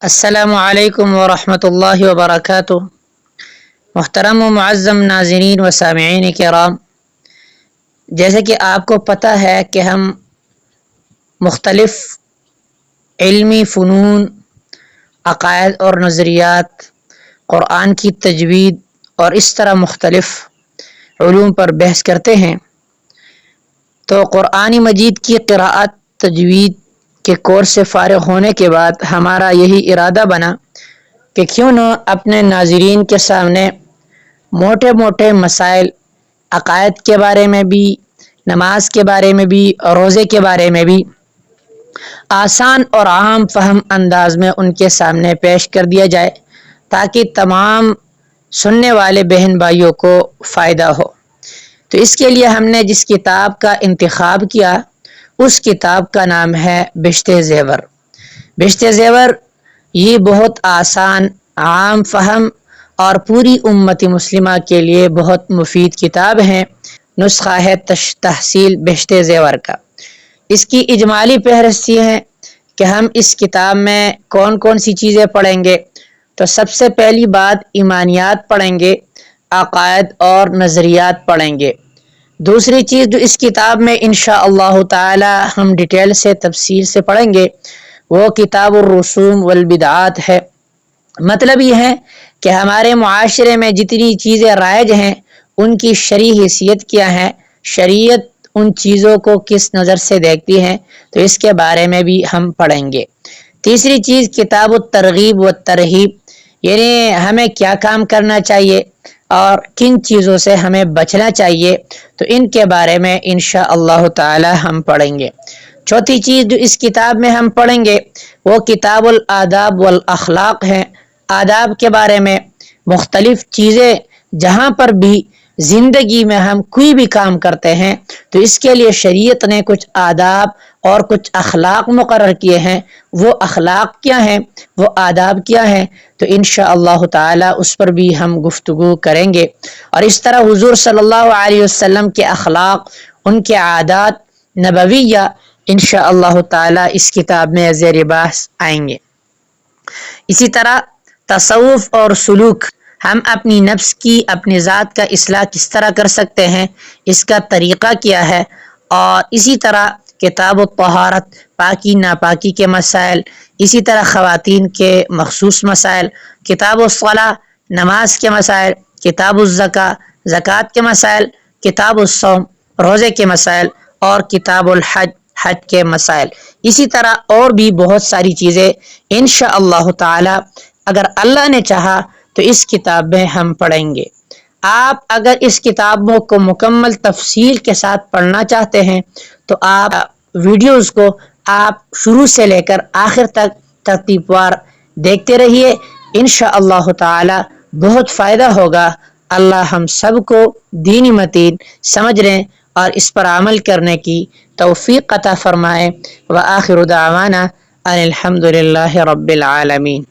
السلام علیکم ورحمۃ اللہ وبرکاتہ۔ محترم و معظم ناظرین و سامعین کرام، جیسے کہ آپ کو پتہ ہے کہ ہم مختلف علمی فنون، عقائد اور نظریات، قرآن کی تجوید اور اس طرح مختلف علوم پر بحث کرتے ہیں، تو قرآن مجید کی قراءت تجوید کے کورس سے فارغ ہونے کے بعد ہمارا یہی ارادہ بنا کہ کیوں نہ اپنے ناظرین کے سامنے موٹے موٹے مسائل، عقائد کے بارے میں بھی، نماز کے بارے میں بھی، روزے کے بارے میں بھی آسان اور عام فہم انداز میں ان کے سامنے پیش کر دیا جائے، تاکہ تمام سننے والے بہن بھائیوں کو فائدہ ہو۔ تو اس کے لیے ہم نے جس کتاب کا انتخاب کیا، اس کتاب کا نام ہے بہشت زیور۔ بہشت زیور یہ بہت آسان، عام فہم اور پوری امت مسلمہ کے لیے بہت مفید کتاب ہے۔ نسخہ ہے تحصیل بہشت زیور کا۔ اس کی اجمالی فہرست یہ ہے کہ ہم اس کتاب میں کون کون سی چیزیں پڑھیں گے۔ تو سب سے پہلی بات ایمانیات پڑھیں گے، عقائد اور نظریات پڑھیں گے۔ دوسری چیز جو اس کتاب میں انشاءاللہ تعالی ہم ڈیٹیل سے تفصیل سے پڑھیں گے، وہ کتاب الرسوم والبدعات ہے۔ مطلب یہ ہے کہ ہمارے معاشرے میں جتنی چیزیں رائج ہیں ان کی شرعی حیثیت کیا ہے، شریعت ان چیزوں کو کس نظر سے دیکھتی ہے، تو اس کے بارے میں بھی ہم پڑھیں گے۔ تیسری چیز کتاب الترغیب والترہیب، یعنی ہمیں کیا کام کرنا چاہیے اور کن چیزوں سے ہمیں بچنا چاہیے، تو ان کے بارے میں انشاءاللہ تعالی ہم پڑھیں گے۔ چوتھی چیز جو اس کتاب میں ہم پڑھیں گے وہ کتاب الآداب والاخلاق ہے۔ آداب کے بارے میں مختلف چیزیں، جہاں پر بھی زندگی میں ہم کوئی بھی کام کرتے ہیں تو اس کے لیے شریعت نے کچھ آداب اور کچھ اخلاق مقرر کیے ہیں۔ وہ اخلاق کیا ہیں، وہ آداب کیا ہیں، تو انشاءاللہ تعالی اس پر بھی ہم گفتگو کریں گے۔ اور اس طرح حضور صلی اللہ علیہ وسلم کے اخلاق، ان کے عادات نبویہ انشاءاللہ تعالی اس کتاب میں زیر بحث آئیں گے۔ اسی طرح تصوف اور سلوک، ہم اپنی نفس کی، اپنی ذات کا اصلاح کس طرح کر سکتے ہیں، اس کا طریقہ کیا ہے۔ اور اسی طرح کتاب الطہارت، پاکی ناپاکی کے مسائل، اسی طرح خواتین کے مخصوص مسائل، کتاب الصلاۃ، نماز کے مسائل، کتاب الزکوٰۃ، زکوٰۃ کے مسائل، کتاب الصوم، روزے کے مسائل، اور کتاب الحج، حج کے مسائل۔ اسی طرح اور بھی بہت ساری چیزیں انشاءاللہ تعالی اگر اللہ نے چاہا تو اس کتاب میں ہم پڑھیں گے۔ آپ اگر اس کتابوں کو مکمل تفصیل کے ساتھ پڑھنا چاہتے ہیں تو آپ ویڈیوز کو آپ شروع سے لے کر آخر تک ترتیب وار دیکھتے رہیے، انشاءاللہ تعالی بہت فائدہ ہوگا۔ اللہ ہم سب کو دین متین سمجھنے اور اس پر عمل کرنے کی توفیق عطا فرمائے۔ وآخر دعوانا ان الحمد للہ رب العالمین۔